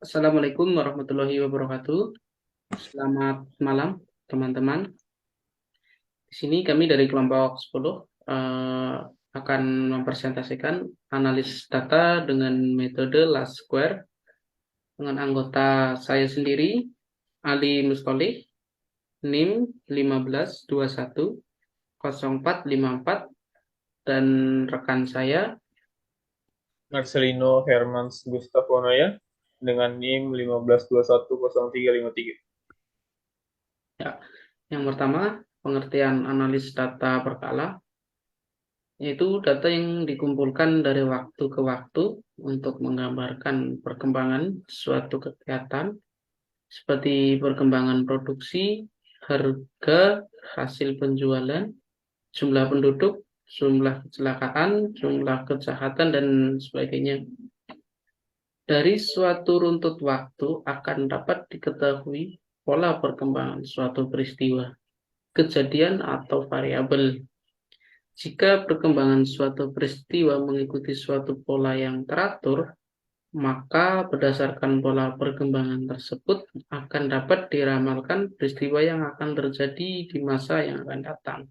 Assalamualaikum warahmatullahi wabarakatuh. Selamat malam, teman-teman. Di sini kami dari kelompok 10 akan mempresentasikan analis data dengan metode Last Square dengan anggota saya sendiri, Ali Mustolih, NIM 15210454, dan rekan saya. Marcelino Hermans Gustafonoya dengan NIM 15210353. Ya, yang pertama, pengertian analis data berkala, yaitu data yang dikumpulkan dari waktu ke waktu untuk menggambarkan perkembangan suatu kegiatan seperti perkembangan produksi, harga, hasil penjualan, jumlah penduduk, jumlah kecelakaan, jumlah kejahatan, dan sebagainya. Dari suatu runtut waktu akan dapat diketahui pola perkembangan suatu peristiwa, kejadian, atau variabel. Jika perkembangan suatu peristiwa mengikuti suatu pola yang teratur, maka berdasarkan pola perkembangan tersebut akan dapat diramalkan peristiwa yang akan terjadi di masa yang akan datang.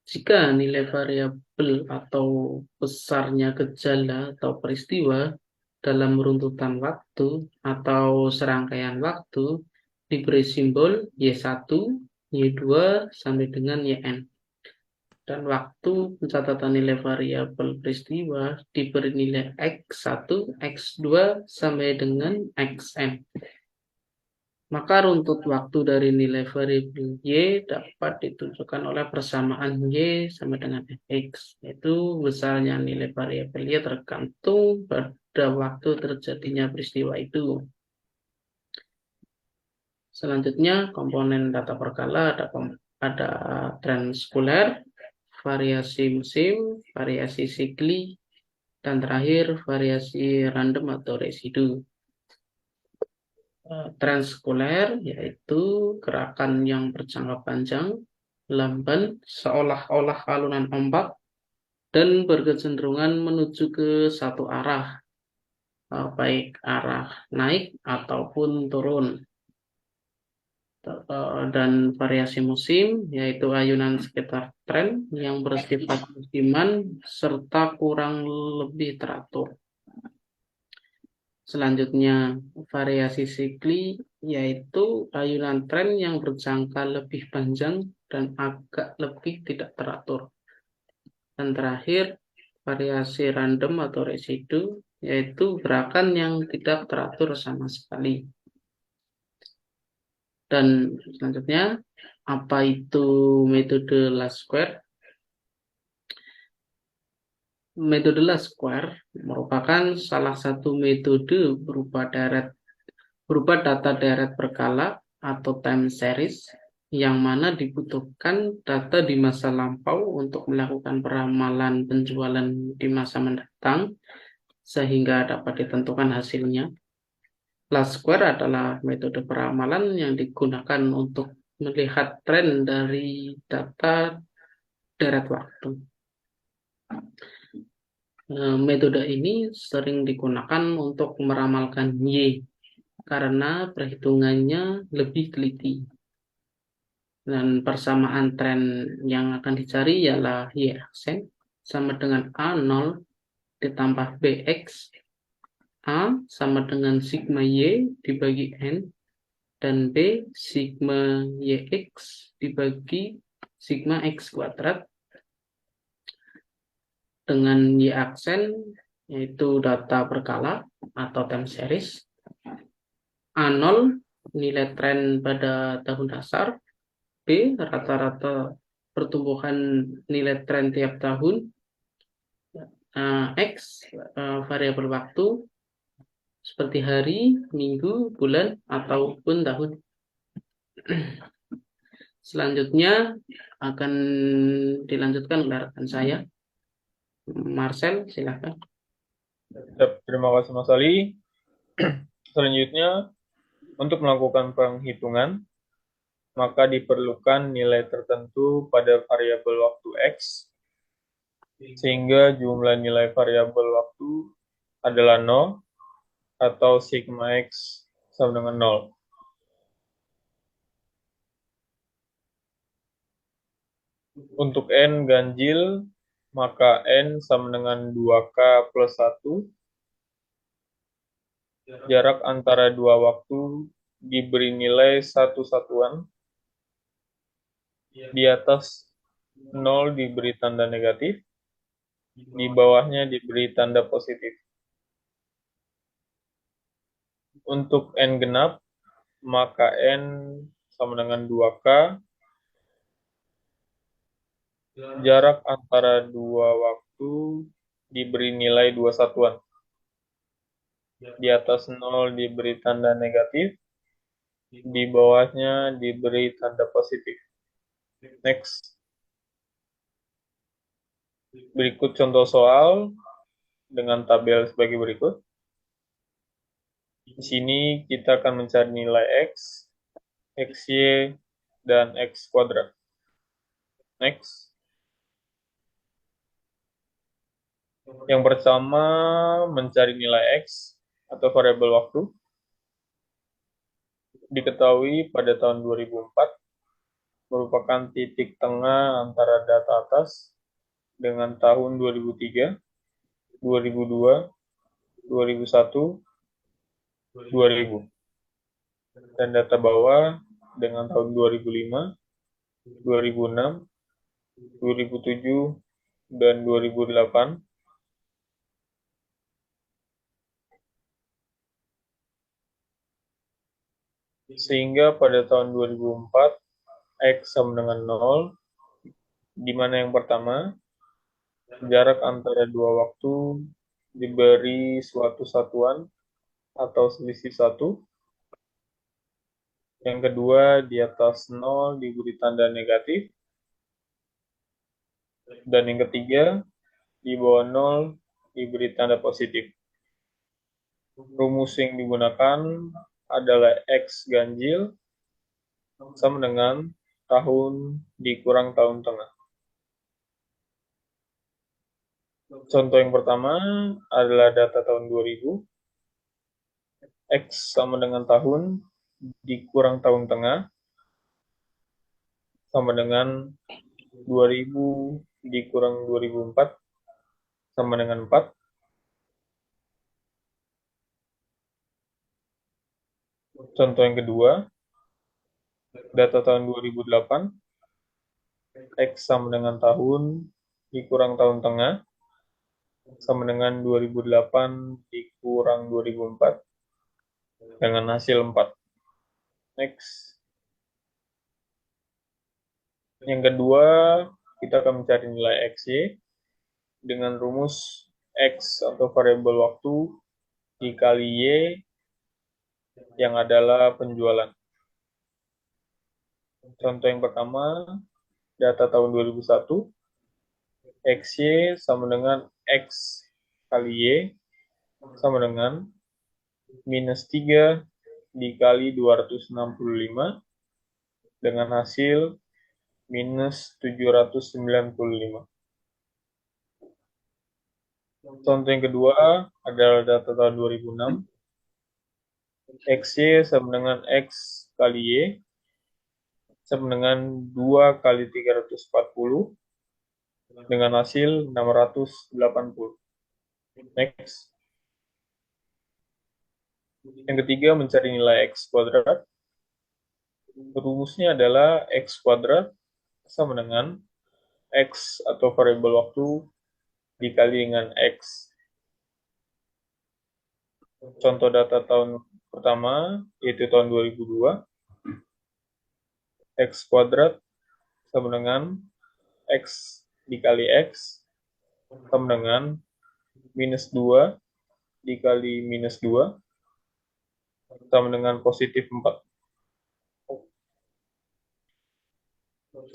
Jika nilai variabel atau besarnya gejala atau peristiwa dalam runtutan waktu atau serangkaian waktu diberi simbol Y1, Y2, sampai dengan YN. Dan waktu pencatatan nilai variabel peristiwa diberi nilai X1, X2, sampai dengan Xn. Maka runtut waktu dari nilai variabel Y dapat ditunjukkan oleh persamaan Y sama dengan Fx, yaitu besarnya nilai variabel Y tergantung pada waktu terjadinya peristiwa itu. Selanjutnya, komponen data berkala ada tren sekuler, variasi musim, variasi sikli, dan terakhir variasi random atau residu. Tren sekuler yaitu gerakan yang berjangka panjang, lamban, seolah-olah alunan ombak, dan berkecenderungan menuju ke satu arah, baik arah naik ataupun turun. Dan variasi musim yaitu ayunan sekitar tren yang bersifat musiman serta kurang lebih teratur. Selanjutnya, variasi sikli yaitu ayunan tren yang berjangka lebih panjang dan agak lebih tidak teratur. Dan terakhir, variasi random atau residu yaitu gerakan yang tidak teratur sama sekali. Dan selanjutnya, apa itu metode Last Square? Metode Last Square merupakan salah satu metode berupa data deret berkala atau time series yang mana dibutuhkan data di masa lampau untuk melakukan peramalan penjualan di masa mendatang sehingga dapat ditentukan hasilnya. Last Square adalah metode peramalan yang digunakan untuk melihat tren dari data deret waktu. Metode ini sering digunakan untuk meramalkan Y karena perhitungannya lebih teliti. Dan persamaan tren yang akan dicari ialah Y aksen sama dengan A0 ditambah BX. A sama dengan sigma Y dibagi N, dan B sigma YX dibagi sigma X kuadrat, dengan Y aksen yaitu data berkala atau time series, A0 nilai tren pada tahun dasar, B rata-rata pertumbuhan nilai tren tiap tahun, X variabel waktu seperti hari, minggu, bulan, ataupun tahun. Selanjutnya akan dilanjutkan oleh rekan saya, Marcel, silakan. Terima kasih Mas Ali. Selanjutnya, untuk melakukan penghitungan, maka diperlukan nilai tertentu pada variabel waktu X, sehingga jumlah nilai variabel waktu adalah 0, atau sigma X sama dengan 0. Untuk N ganjil, maka N sama dengan 2K plus 1. Jarak antara dua waktu diberi nilai satu satuan. Di atas 0 diberi tanda negatif, di bawahnya diberi tanda positif. Untuk N genap, maka N sama dengan 2K. Jarak antara dua waktu diberi nilai dua satuan. Di atas 0 diberi tanda negatif, di bawahnya diberi tanda positif. Next. Berikut contoh soal dengan tabel sebagai berikut. Di sini kita akan mencari nilai X, XY, dan X kuadrat. Next. Yang pertama, mencari nilai X atau variabel waktu. Diketahui pada tahun 2004 merupakan titik tengah antara data atas dengan tahun 2003, 2002, 2001, 2000. Dan data bawah dengan tahun 2005, 2006, 2007, dan 2008. Sehingga pada tahun 2004, X sama dengan 0, di mana yang pertama, jarak antara dua waktu diberi suatu satuan atau selisih 1. Yang kedua, di atas 0 diberi tanda negatif. Dan yang ketiga, di bawah 0 diberi tanda positif. Rumus yang digunakan adalah X ganjil sama dengan tahun dikurang tahun tengah. Contoh yang pertama adalah data tahun 2000. X sama dengan tahun dikurang tahun tengah sama dengan 2000 dikurang 2004 sama dengan 4. Contoh yang kedua, data tahun 2008, X sama dengan tahun dikurang tahun tengah sama dengan 2008 dikurang 2004 dengan hasil 4. Next. Yang kedua, kita akan mencari nilai XY dengan rumus X atau variabel waktu dikali Y yang adalah penjualan. Contoh yang pertama, data tahun 2001, XY sama dengan X kali Y sama dengan minus 3 dikali 265 dengan hasil minus 795. Contoh yang kedua adalah data tahun 2006. XY sama dengan X kali Y sama dengan 2 kali 340 dengan hasil 680. Next. Yang ketiga, mencari nilai X kuadrat. Rumusnya adalah X kuadrat sama dengan X atau variabel waktu dikali dengan X. Contoh data tahun pertama, yaitu tahun 2002. X kuadrat sama dengan X dikali X sama dengan minus 2 dikali minus 2 sama dengan positif 4.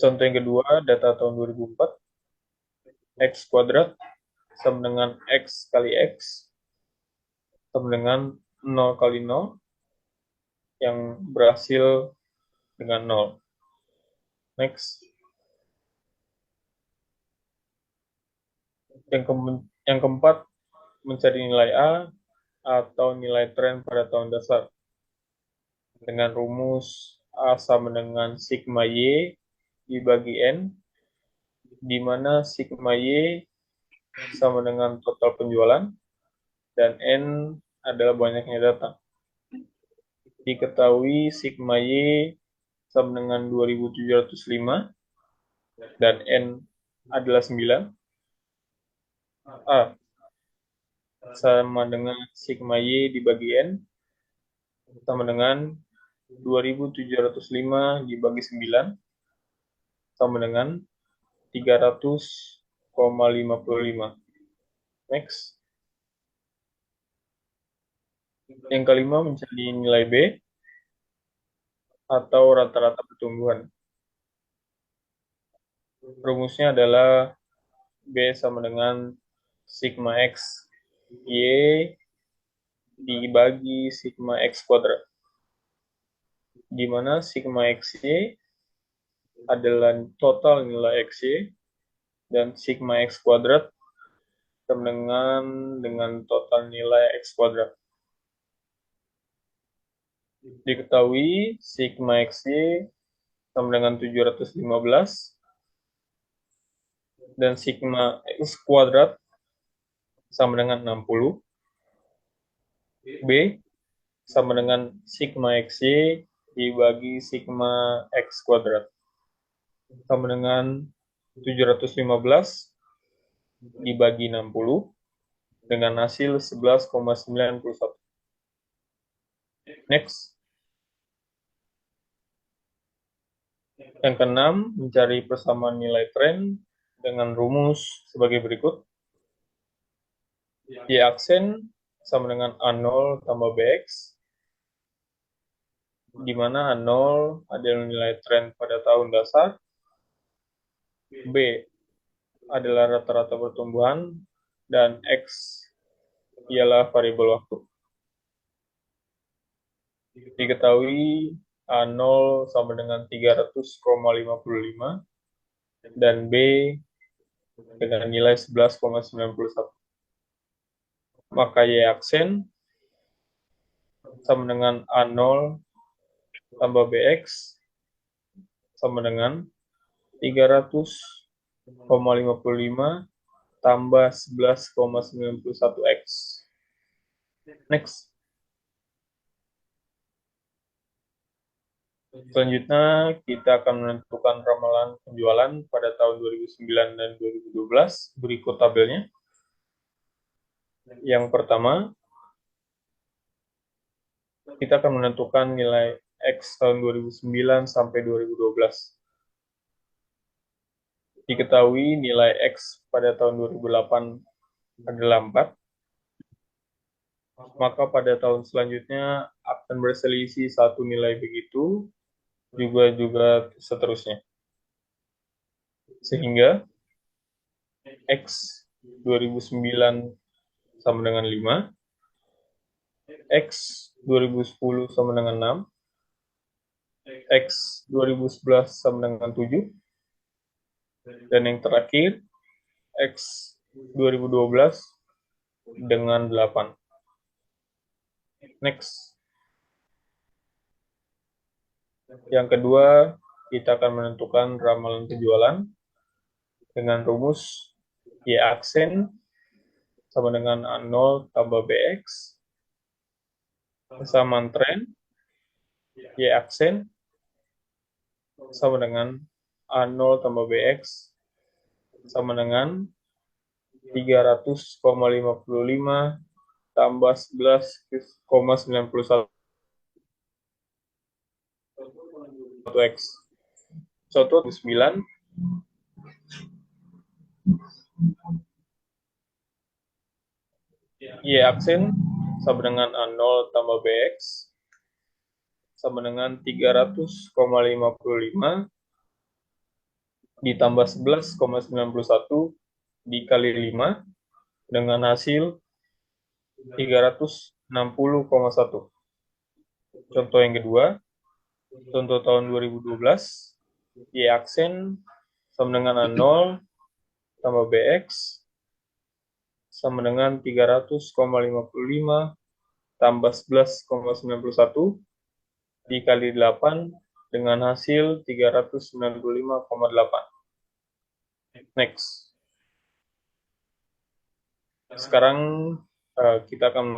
Contoh yang kedua, data tahun 2004. X kuadrat sama dengan X kali X sama dengan 0 kali 0 yang berhasil dengan 0. Next. Yang keempat, mencari nilai A atau nilai tren pada tahun dasar dengan rumus A sama dengan sigma Y dibagi N, di mana sigma Y sama dengan total penjualan dan N adalah banyaknya data. Diketahui sigma Y sama dengan 2705 dan N adalah 9. A sama dengan sigma Y dibagi N sama dengan 2705 dibagi 9 sama dengan 300,55. Next. Yang kelima, mencari nilai B atau rata-rata pertumbuhan. Rumusnya adalah B sama dengan sigma X Y dibagi sigma X kuadrat. Di mana sigma XY adalah total nilai XY dan sigma X kuadrat sama dengan total nilai X kuadrat. Diketahui sigma XY sama dengan 715 dan sigma X kuadrat sama dengan 60. B sama dengan sigma XY dibagi sigma X kuadrat sama dengan 715 dibagi 60 dengan hasil 11,91. Next. Yang keenam, mencari persamaan nilai tren dengan rumus sebagai berikut. Y aksen sama dengan A0 tambah BX, di mana A0 adalah nilai tren pada tahun dasar, B adalah rata-rata pertumbuhan, dan X ialah variabel waktu. Diketahui A0 sama dengan 300,55 dan B dengan nilai 11,91. Maka Y aksen sama dengan A0 tambah BX sama dengan 300,55 tambah 11,91 X. Next. Selanjutnya, kita akan menentukan ramalan penjualan pada tahun 2009 dan 2012. Berikut tabelnya. Yang pertama, kita akan menentukan nilai X tahun 2009 sampai 2012. Diketahui nilai X pada tahun 2008 adalah 4, maka pada tahun selanjutnya akan berselisih satu nilai begitu, juga seterusnya. Sehingga X 2009 sama dengan 5, X 2010 sama dengan 6, X 2011 sama dengan 7, dan yang terakhir X 2012 dengan 8. Next. Yang kedua, kita akan menentukan ramalan penjualan dengan rumus Y aksen sama dengan A0 tambah BX, kesamaan tren Y aksen sama dengan A0 tambah BX sama dengan 300,55 tambah 11,91 X. Contoh 9. Y aksen sama dengan A0 tambah BX sama dengan 300,55 ditambah 11,91 dikali 5 dengan hasil 360,1. Contoh yang kedua, contoh tahun 2012, Y aksen sama dengan A0 tambah BX sama dengan 300,55 tambah 11,91 dikali 8 dengan hasil 395,8. Next. Sekarang kita akan